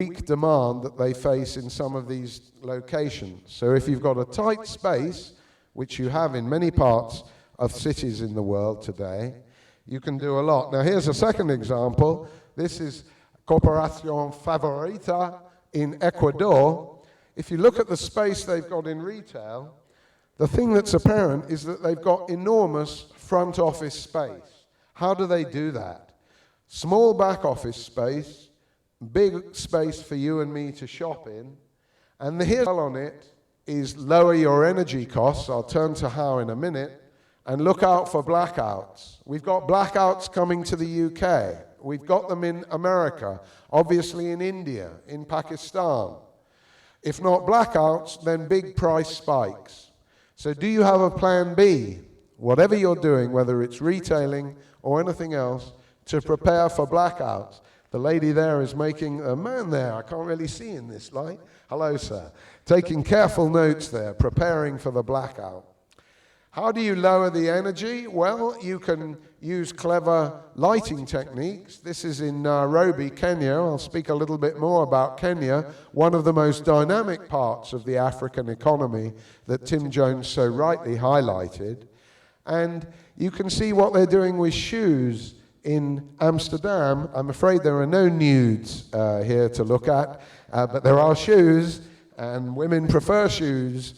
weak demand that they face in some of these locations. So if you've got a tight space, which you have in many parts of cities in the world today, you can do a lot. Now here's a second example. This is Corporación Favorita in Ecuador. If you look at the space they've got in retail, the thing that's apparent is that they've got enormous front office space. How do they do that? Small back office space, big space for you and me to shop in, and the here on it is lower your energy costs. I'll turn to how in a minute, and look out for blackouts. We've got blackouts coming to the UK. We've got them in America, obviously in India, in Pakistan. If not blackouts, then big price spikes. So do you have a plan B, whatever you're doing, whether it's retailing or anything else, to prepare for blackouts? The lady there is making, a man there, I can't really see in this light. Hello, sir. Taking careful notes there, preparing for the blackout. How do you lower the energy? Well, you can use clever lighting techniques. This is in Nairobi, Kenya. I'll speak a little bit more about Kenya, one of the most dynamic parts of the African economy that Tim Jones so rightly highlighted. And you can see what they're doing with shoes in Amsterdam. I'm afraid there are no nudes here to look at, but there are shoes, and women prefer shoes.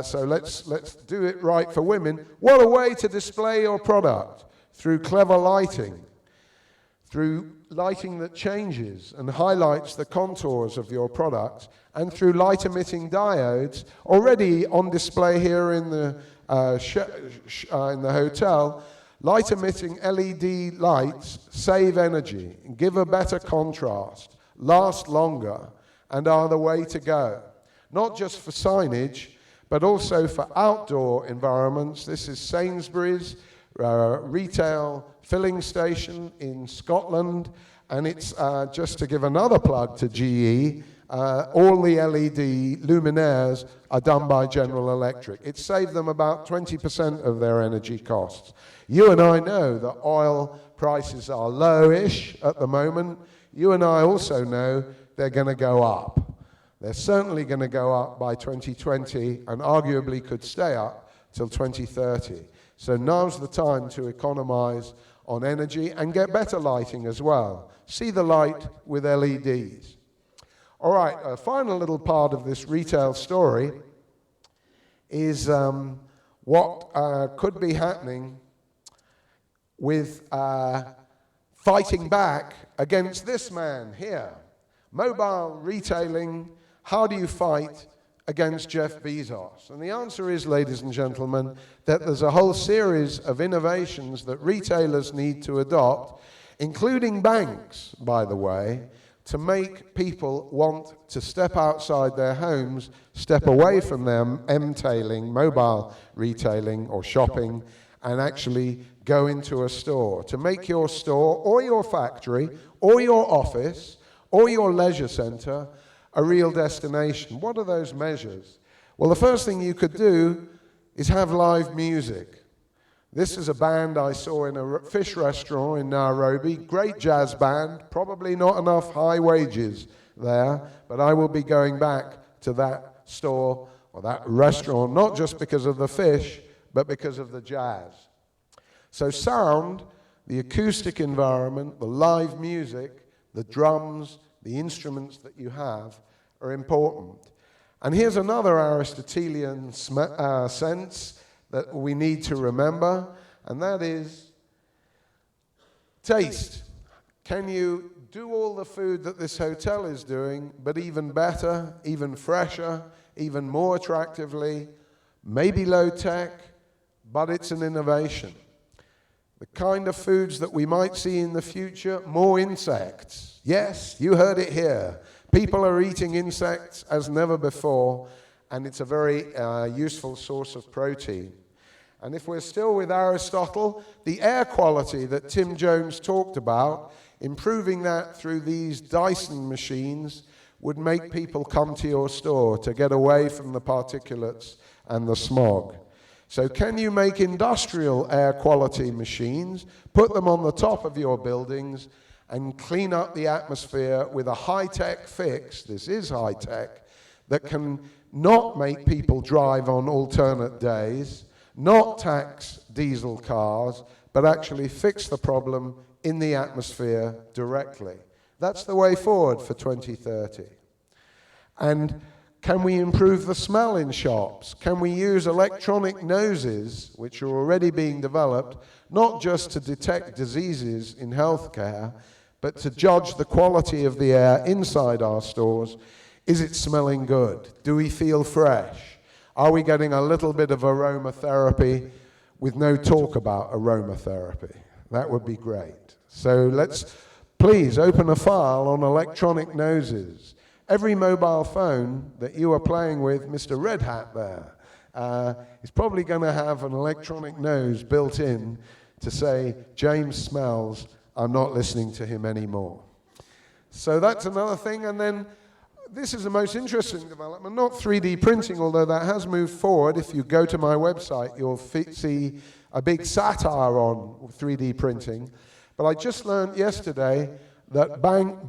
So let's do it right for women. What a way to display your product, through clever lighting, through lighting that changes and highlights the contours of your product, and through light-emitting diodes already on display here in the hotel. Light-emitting LED lights save energy, give a better contrast, last longer, and are the way to go. Not just for signage, but also for outdoor environments. This is Sainsbury's retail filling station in Scotland, and it's just to give another plug to GE, all the LED luminaires are done by General Electric. It saved them about 20% of their energy costs. You and I know that oil prices are low-ish at the moment. You and I also know they're going to go up. They're certainly going to go up by 2020 and arguably could stay up till 2030. So now's the time to economize on energy and get better lighting as well. See the light with LEDs. All right, a final little part of this retail story is what could be happening with fighting back against this man here. Mobile retailing, how do you fight against Jeff Bezos? And the answer is, ladies and gentlemen, that there's a whole series of innovations that retailers need to adopt, including banks, by the way, to make people want to step outside their homes, step away from their M-tailing, mobile retailing or shopping, and actually go into a store, to make your store or your factory or your office or your leisure center a real destination. What are those measures? Well, the first thing you could do is have live music. This is a band I saw in a fish restaurant in Nairobi, great jazz band, probably not enough high wages there, but I will be going back to that store or that restaurant, not just because of the fish, but because of the jazz. So sound, the acoustic environment, the live music, the drums, the instruments that you have are important. And here's another Aristotelian sense that we need to remember, and that is taste. Can you do all the food that this hotel is doing, but even better, even fresher, even more attractively, maybe low tech, but it's an innovation. The kind of foods that we might see in the future, more insects. Yes, you heard it here. People are eating insects as never before, and it's a very useful source of protein. And if we're still with Aristotle, the air quality that Tim Jones talked about, improving that through these Dyson machines, would make people come to your store to get away from the particulates and the smog. So can you make industrial air quality machines, put them on the top of your buildings, and clean up the atmosphere with a high-tech fix, this is high-tech, that can not make people drive on alternate days, not tax diesel cars, but actually fix the problem in the atmosphere directly. That's the way forward for 2030. And can we improve the smell in shops? Can we use electronic noses, which are already being developed, not just to detect diseases in healthcare, but to judge the quality of the air inside our stores? Is it smelling good? Do we feel fresh? Are we getting a little bit of aromatherapy with no talk about aromatherapy? That would be great. So let's please open a file on electronic noses. Every mobile phone that you are playing with, Mr. Red Hat there, is probably going to have an electronic nose built in to say, James smells, I'm not listening to him anymore. So that's another thing. And then this is the most interesting development, not 3D printing, although that has moved forward. If you go to my website, you'll see a big satire on 3D printing. But I just learned yesterday that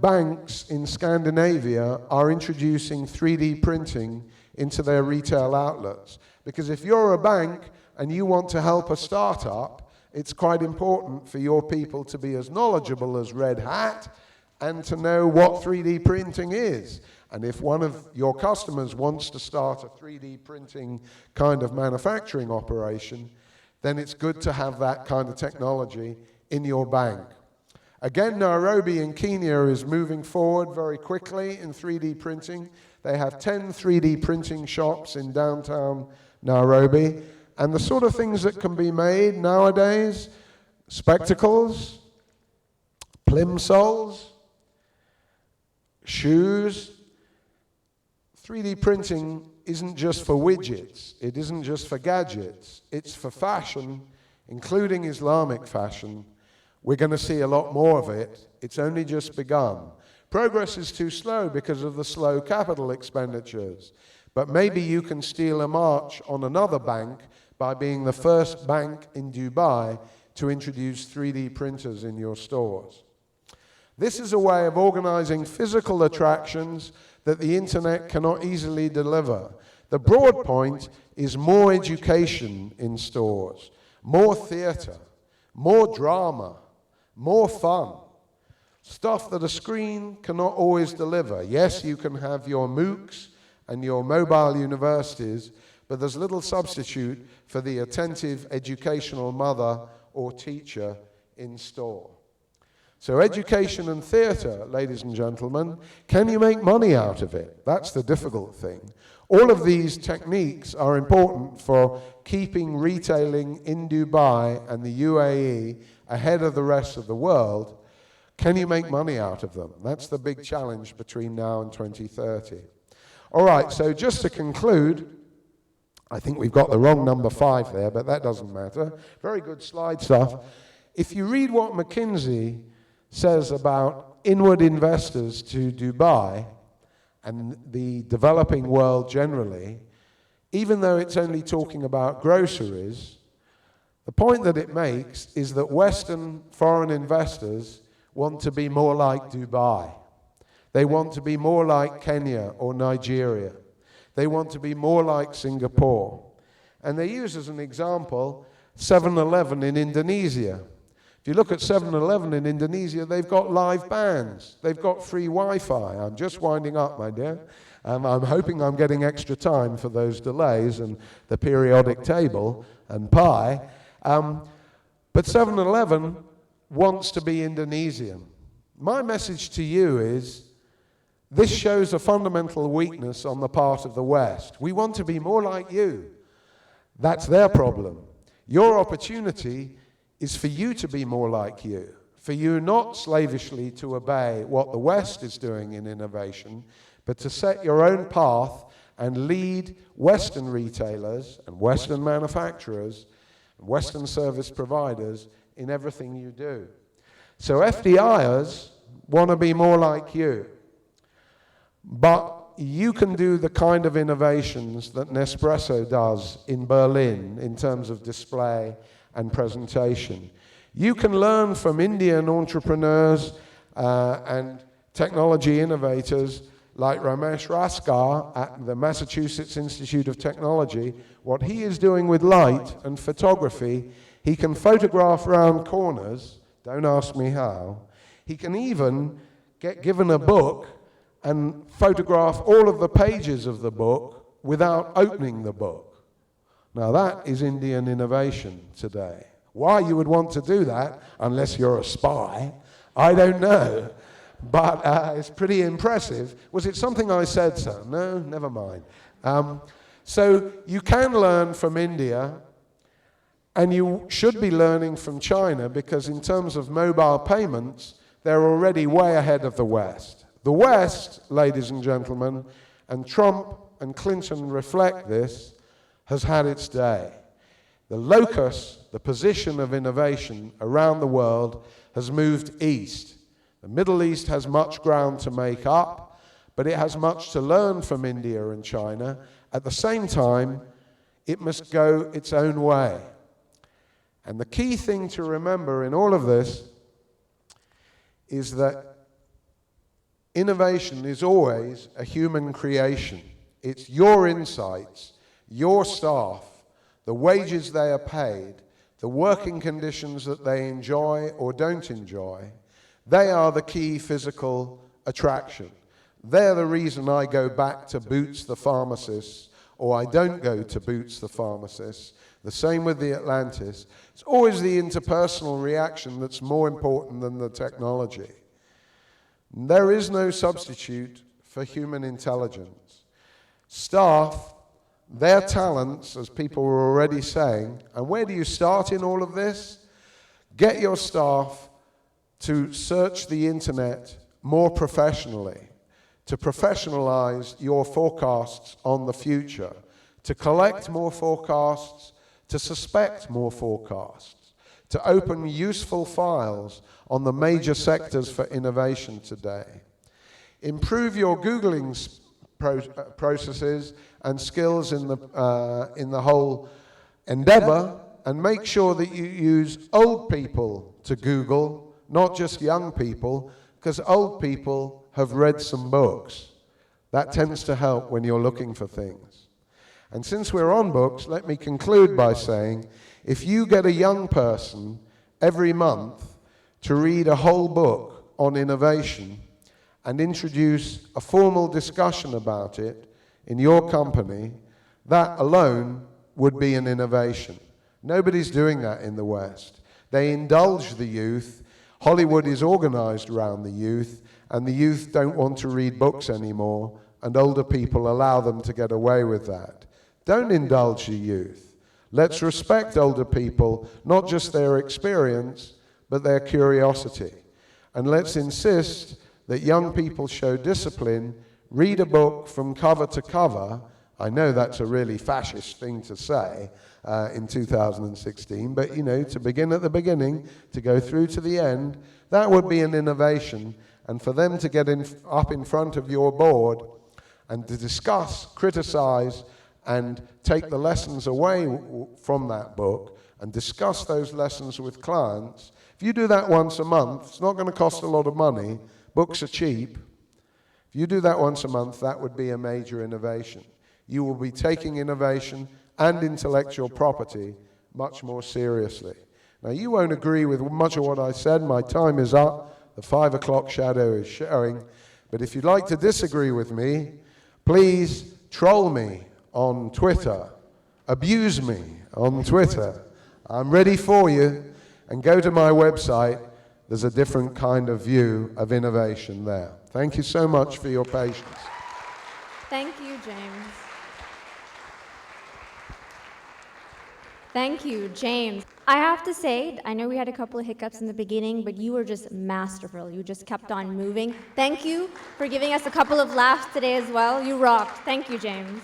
banks in Scandinavia are introducing 3D printing into their retail outlets. Because if you're a bank and you want to help a startup, it's quite important for your people to be as knowledgeable as Red Hat and to know what 3D printing is. And if one of your customers wants to start a 3D printing kind of manufacturing operation, then it's good to have that kind of technology in your bank. Again, Nairobi in Kenya is moving forward very quickly in 3D printing. They have 10 3D printing shops in downtown Nairobi. And the sort of things that can be made nowadays, spectacles, plimsolls, shoes. 3D printing isn't just for widgets. It isn't just for gadgets. It's for fashion, including Islamic fashion. We're going to see a lot more of it. It's only just begun. Progress is too slow because of the slow capital expenditures. But maybe you can steal a march on another bank by being the first bank in Dubai to introduce 3D printers in your stores. This is a way of organizing physical attractions that the internet cannot easily deliver. The broad point is more education in stores, more theater, more drama, more fun. Stuff that a screen cannot always deliver. Yes, you can have your MOOCs and your mobile universities, but there's little substitute for the attentive educational mother or teacher in store. So education and theatre, ladies and gentlemen, can you make money out of it? That's the difficult thing. All of these techniques are important for keeping retailing in Dubai and the UAE ahead of the rest of the world. Can you make money out of them? That's the big challenge between now and 2030. All right, so just to conclude, I think we've got the wrong number 5 there, but that doesn't matter. Very good slide stuff. If you read what McKinsey says about inward investors to Dubai and the developing world generally, even though it's only talking about groceries, the point that it makes is that Western foreign investors want to be more like Dubai. They want to be more like Kenya or Nigeria. They want to be more like Singapore. And they use as an example 7-Eleven in Indonesia. If you look at 7-Eleven in Indonesia, they've got live bands. They've got free Wi-Fi. I'm just winding up, my dear. I'm hoping I'm getting extra time for those delays and the periodic table and pie. But 7-Eleven wants to be Indonesian. My message to you is, this shows a fundamental weakness on the part of the West. We want to be more like you. That's their problem. Your opportunity is for you to be more like you, for you not slavishly to obey what the West is doing in innovation, but to set your own path and lead Western retailers and Western manufacturers and Western service providers in everything you do. So FDIers want to be more like you. But you can do the kind of innovations that Nespresso does in Berlin in terms of display and presentation. You can learn from Indian entrepreneurs and technology innovators like Ramesh Raskar at the Massachusetts Institute of Technology, what he is doing with light and photography, he can photograph round corners, don't ask me how. He can even get given a book and photograph all of the pages of the book without opening the book. Now that is Indian innovation today. Why you would want to do that, unless you're a spy, I don't know. But it's pretty impressive. Was it something I said so? No, never mind. So you can learn from India, and you should be learning from China, because in terms of mobile payments, they're already way ahead of the West. The West, ladies and gentlemen, and Trump and Clinton reflect this, has had its day. The locus, the position of innovation around the world, has moved east. The Middle East has much ground to make up, but it has much to learn from India and China. At the same time, it must go its own way. And the key thing to remember in all of this is that innovation is always a human creation. It's your insights, your staff, the wages they are paid, the working conditions that they enjoy or don't enjoy. They are the key physical attraction. They're the reason I go back to Boots the pharmacist, or I don't go to Boots the pharmacist. The same with the Atlantis. It's always the interpersonal reaction that's more important than the technology. There is no substitute for human intelligence. Staff, their talents, as people were already saying, and where do you start in all of this? Get your staff to search the internet more professionally, to professionalize your forecasts on the future, to collect more forecasts, to suspect more forecasts, to open useful files on the major sectors for innovation today. Improve your Googling processes and skills in the whole endeavor, and make sure that you use old people to Google, not just young people, because old people have read some books. That tends to help when you're looking for things. And since we're on books, let me conclude by saying, if you get a young person every month to read a whole book on innovation and introduce a formal discussion about it in your company, that alone would be an innovation. Nobody's doing that in the West. They indulge the youth. Hollywood is organized around the youth, and the youth don't want to read books anymore, and older people allow them to get away with that. Don't indulge the youth. Let's respect older people, not just their experience, but their curiosity. And let's insist that young people show discipline, read a book from cover to cover. I know that's a really fascist thing to say in 2016, but you know, to begin at the beginning, to go through to the end, that would be an innovation. And for them to get up in front of your board and to discuss, criticize, and take the lessons away from that book and discuss those lessons with clients. If you do that once a month, it's not going to cost a lot of money. Books are cheap. If you do that once a month, that would be a major innovation. You will be taking innovation and intellectual property much more seriously. Now, you won't agree with much of what I said. My time is up. The 5 o'clock shadow is showing. But if you'd like to disagree with me, please troll me on Twitter. Abuse me on Twitter. I'm ready for you. And go to my website. There's a different kind of view of innovation there. Thank you so much for your patience. Thank you, James. Thank you, James. I have to say, I know we had a couple of hiccups in the beginning, but you were just masterful. You just kept on moving. Thank you for giving us a couple of laughs today as well. You rocked. Thank you, James.